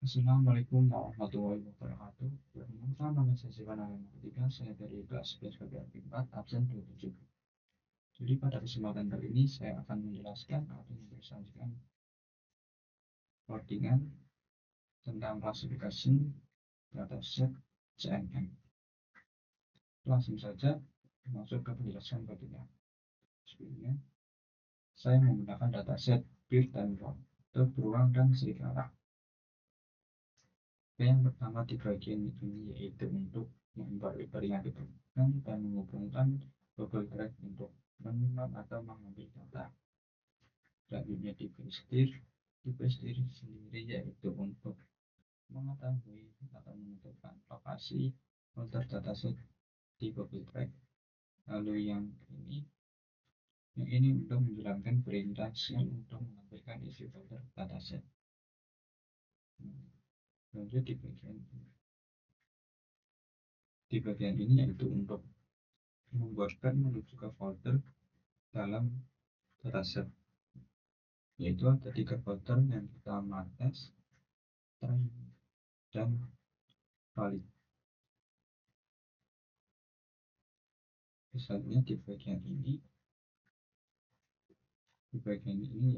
Assalamualaikum warahmatullahi wabarakatuh. Perkenalkan, nama saya Sivan Ketiga, saya dari kelas 11 KPR 4, absen 27. Jadi pada kesempatan kali ini saya akan menjelaskan atau mempresentasikan codingan tentang klasifikasi dataset CMM. Langsung saja masuk ke penjelasan codingan. Sebelumnya, saya menggunakan dataset bir dan waktu beruang dan serigala. Yang pertama di bagian ini yaitu untuk membuat jaringan diperlukan dan menghubungkan Google Drive untuk menyimpan atau mengambil data. Selanjutnya di pestir sendiri yaitu untuk mengetahui atau menentukan lokasi folder dataset di Google Drive. Lalu yang ini untuk menjalankan perintah shell untuk mengambilkan isi folder dataset. Lanjut di bagian ini yaitu untuk membuatkan menuju ke folder dalam dataset, yaitu ada 3 folder. Yang pertama test, try, dan valid. Misalnya di bagian ini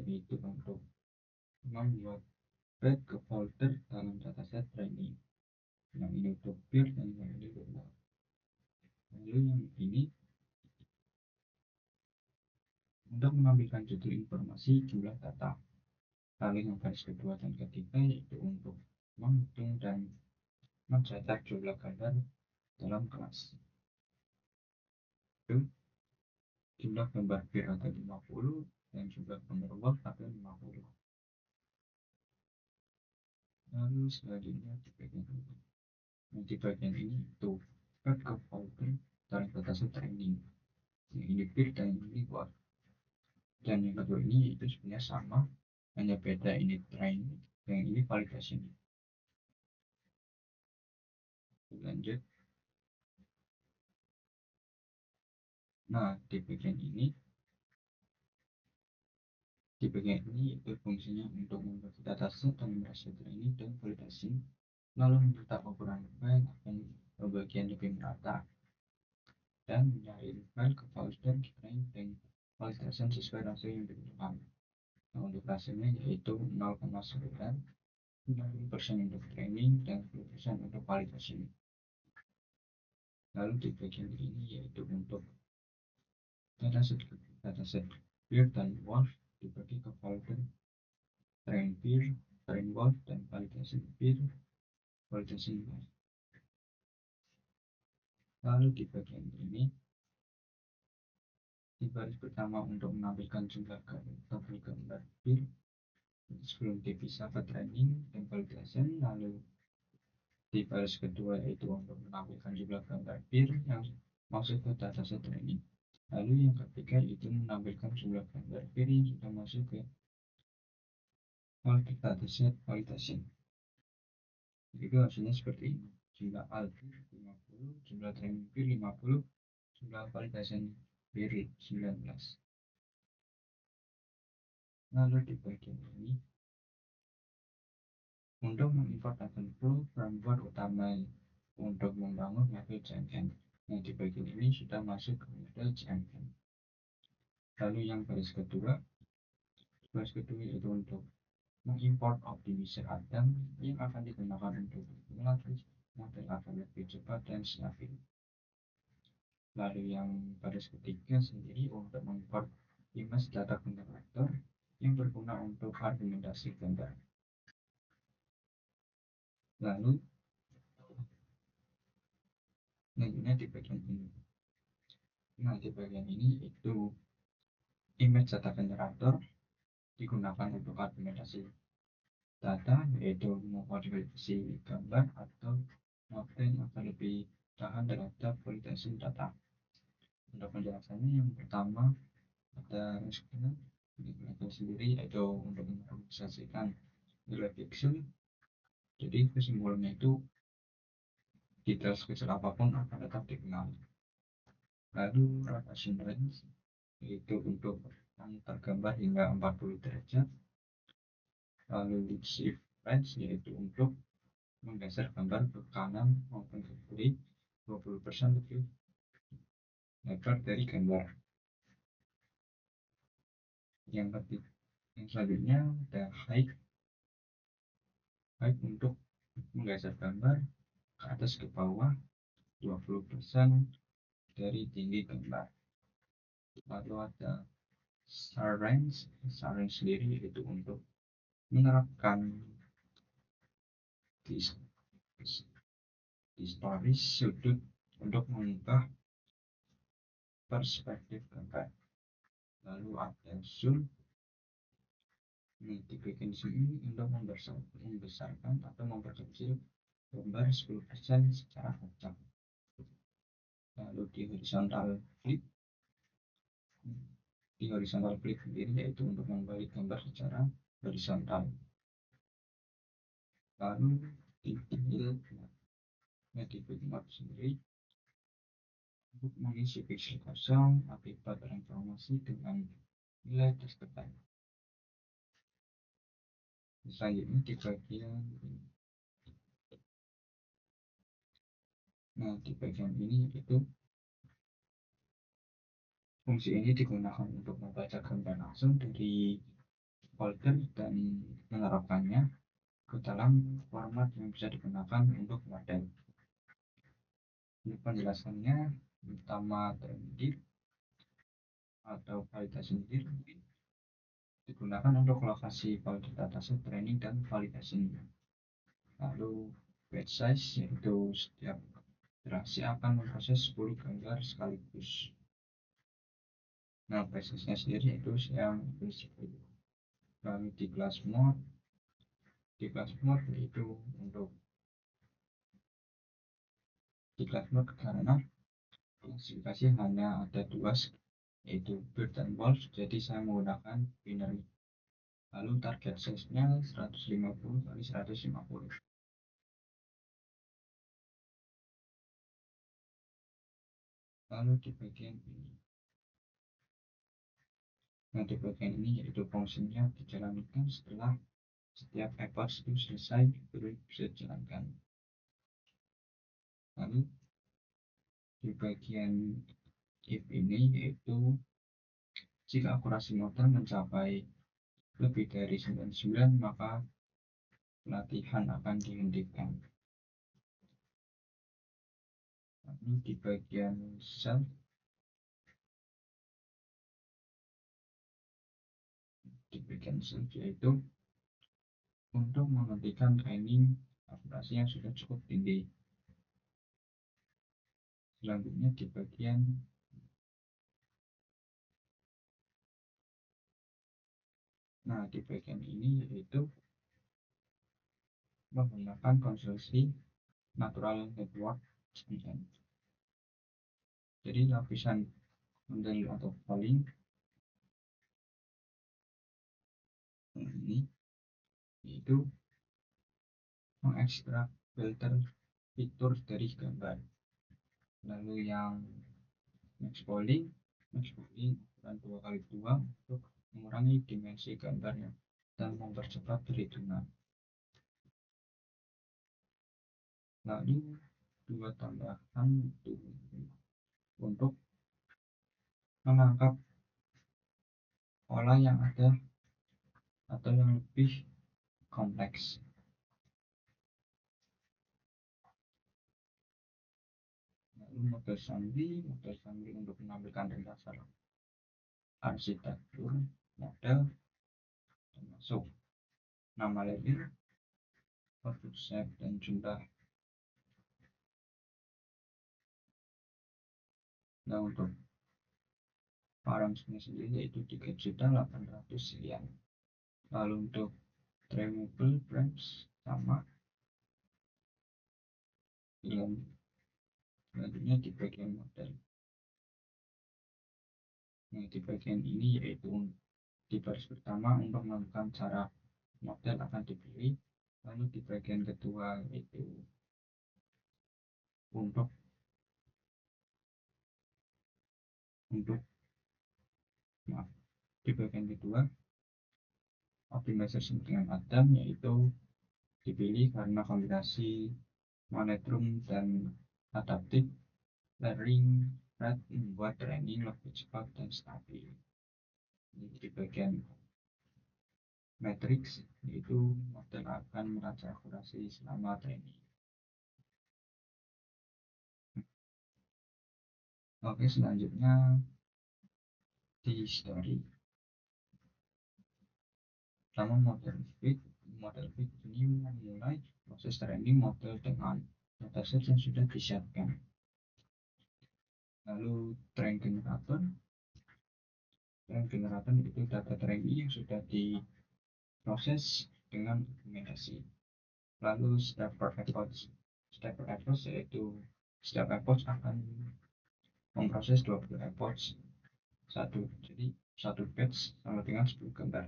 yaitu untuk membuat read ke folder dalam dataset training. Yang ini untuk build dan yang ini untuk load. Lalu yang ini untuk mengambilkan judul informasi jumlah data. Lalu yang baris kedua dan ketiga yaitu untuk menghitung dan mencetak jumlah gambar dalam kelas. Itu jumlah gambar bir ada 50 dan jumlah gambar word ada 50. Lalu selanjutnya di bagian ini itu add ke folder dalam dataset training. Yang ini bir dan ini word. Dan yang kedua ini itu sebenarnya sama, hanya beda ini training, yang ini validasi. Lanjut. Nah, di bagian ini itu fungsinya untuk membagi dataset dan merasa training dan validasi, lalu mencetak ukuran file dan pembagian lebih merata, dan menyaring file ke folder training dan validasi sesuai rasio yang ditentukan. Nah, untuk rasionya yaitu 0,9, 60% untuk training dan 10% untuk validasi. Lalu di bagian ini yaitu untuk dataset bir dan wolf dibagi ke folder train bir, train wolf, dan validasi bir, validasi wolf. Lalu di bagian ini di baris pertama untuk menampilkan jumlah gambar bir sebelum dipisah ke training dan validasi. Lalu di baris kedua yaitu untuk menampilkan jumlah gambar bir yang masuk ke dataset training. Lalu yang ketiga itu menampilkan jumlah gambar bir yang sudah masuk ke folder dataset validasi. Jadi hasilnya seperti ini. Jumlah albir 50, jumlah training bir 50, jumlah validasi bir 19. Lalu di bagian ini untuk mengimport akan flow framework utama untuk membangun model CMM. Nah, di bagian ini sudah masuk ke model CMM. Lalu yang baris kedua yaitu untuk mengimport optimizer Adam yang akan digunakan untuk melatih model agar lebih cepat dan stabil. Lalu yang baris ketiga sendiri untuk mengimport image data generator yang berguna untuk argumentasi gambar. Lalu selanjutnya di bagian ini. Nah, di bagian ini itu image data generator digunakan untuk argumentasi data, yaitu memodifikasi gambar atau model agar lebih tahan terhadap kualitas data. Untuk penjelasannya yang pertama ada sendiri yaitu untuk menormalisasikan nilai pixel. Jadi kesimpulannya itu detail sekecil apapun akan tetap dikenal. Lalu rotation range yaitu untuk memutar gambar hingga 40 derajat. Lalu lead shift range, yaitu untuk menggeser gambar ke kanan maupun ke kiri 20% lebih lebar dari gambar. Yang selanjutnya ada height untuk menggeser gambar ke atas ke bawah 20% dari tinggi gambar. Lalu ada star range sendiri itu untuk menerapkan historis sudut untuk mengubah perspektif gambar. Lalu ada zoom di bagian sini untuk membesarkan atau memperkecil gambar 10% secara acak. Lalu di horizontal flip sendiri yaitu untuk membalik gambar secara horizontal. Lalu di negative mode sendiri untuk mengisi pixel kosong akibat transformasi dengan nilai tertekan. Selanjutnya di bagian ini. Nah, di bagian ini itu fungsi ini digunakan untuk membaca gambar langsung dari folder dan menerapkannya ke dalam format yang bisa digunakan untuk model. Ini penjelasannya utama training atau validasi digunakan untuk lokasi folder dataset training dan validasinya. Lalu batch size yaitu setiap iterasi akan memproses 10 gambar sekaligus. Nah, prosesnya sendiri itu yang prinsipil. Lalu di class mode yaitu untuk di class mode karena klasifikasi hanya ada dua, yaitu bird dan wolf, jadi saya menggunakan binary. Lalu target size-nya 150 kali 150. Lalu di bagian ini. Nah, di bagian ini yaitu fungsinya dijalankan setelah setiap effort itu selesai baru bisa dijalankan. Lalu di bagian if ini yaitu jika akurasi model mencapai lebih dari 99 maka pelatihan akan dihentikan. Lalu di bagian self yaitu untuk menghentikan training akurasi yang sudah cukup tinggi. Selanjutnya di bagian ini yaitu menggunakan konstruksi natural network. Jadi lapisan model atau polling ini yaitu mengekstrak filter fitur dari gambar. Lalu yang max polling ukuran 2x2 untuk mengurangi dimensi gambarnya dan mempercepat perhitungan. Lalu dua tambahan untuk menangkap pola yang ada atau yang lebih kompleks. Lalu model summary untuk menampilkan dasar arsitektur model termasuk nama label, output shape, dan jumlah. Nah, untuk parameternya sendiri yaitu 3.800.000 sekian. Lalu untuk trainable frames sama. Selanjutnya di bagian model. Nah, di bagian ini yaitu di baris pertama untuk menentukan cara model akan dipilih. Lalu di bagian kedua itu untuk di bagian kedua optimization dengan Adam yaitu dipilih karena kombinasi monotone dan adaptive learning rate membuat training lebih cepat dan stabil. Di bagian matriks, yaitu model akan melacak akurasi selama training. Oke, selanjutnya di history. Pertama, model fit ini memulai proses training model dengan dataset yang sudah disiapkan. Lalu train generator itu data training yang sudah diproses dengan argumentasi. Lalu step per approach yaitu setiap approach akan memproses 20 approach jadi satu batch sama dengan 10 gambar.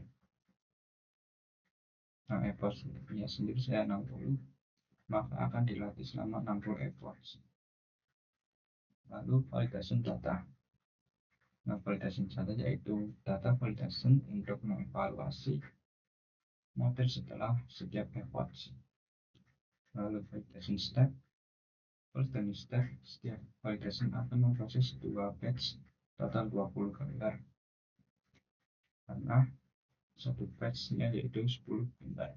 Nah, approach-nya sendiri saya 60, maka akan dilatih selama 60 approach. Lalu validation data. Nah, validation data yaitu data validation untuk mengevaluasi model setelah setiap approach. Lalu validation step. Setiap validation akan memproses 2 batch total 20 gambar. Karena satu batch-nya yaitu 10 gambar.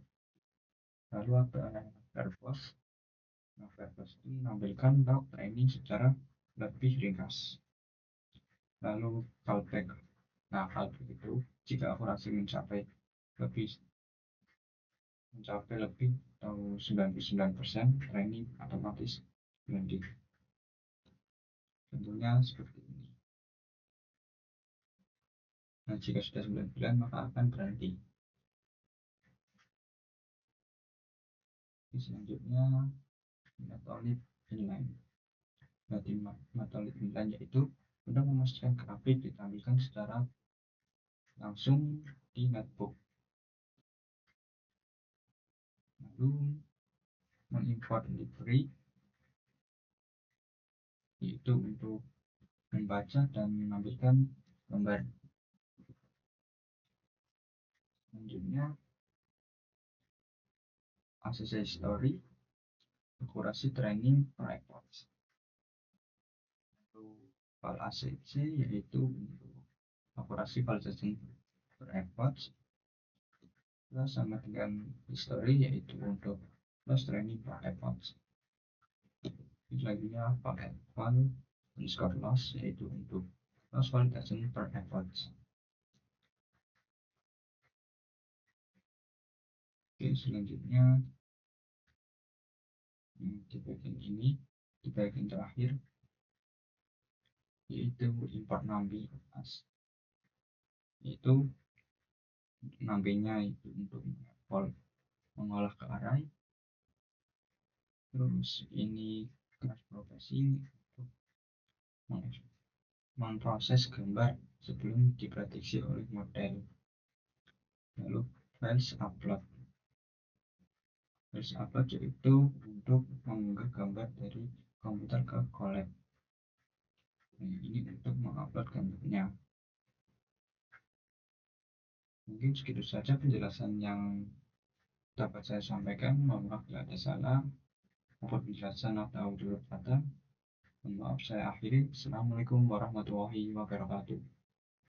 Lalu ada verbose. Nah, verbose itu menampilkan log training secara lebih ringkas. Lalu callback. Nah, callback itu jika akurasi mencapai lebih atau 99%, training otomatis berhenti. Tentunya seperti ini. Nah, jika sudah 99 maka akan berhenti. Selanjutnya metode inline. Metode inline yaitu untuk memastikan grafik ditampilkan secara langsung di netbook. Lalu mengimport library yaitu untuk membaca dan menampilkan gambar. Selanjutnya ACC history, akurasi training per approach. Lalu file ACC yaitu untuk akurasi validation per approach. Plus sama dengan history yaitu untuk plus training per approach. Selanjutnya file underscore loss yaitu untuk loss validation per approach. Oke, selanjutnya di bagian terakhir yaitu import numby yaitu numby-nya itu untuk mengolah ke array. Terus ini class profesi untuk memproses gambar sebelum diprediksi oleh model. Lalu files upload yaitu untuk mengunggah gambar dari komputer ke Colab. Nah, ini untuk mengupload gambarnya. Mungkin segitu saja penjelasan yang dapat saya sampaikan. Mohon maaf bila ada salah maupun penjelasan atau audio kata. Mohon maaf, saya akhiri. Assalamualaikum warahmatullahi wabarakatuh.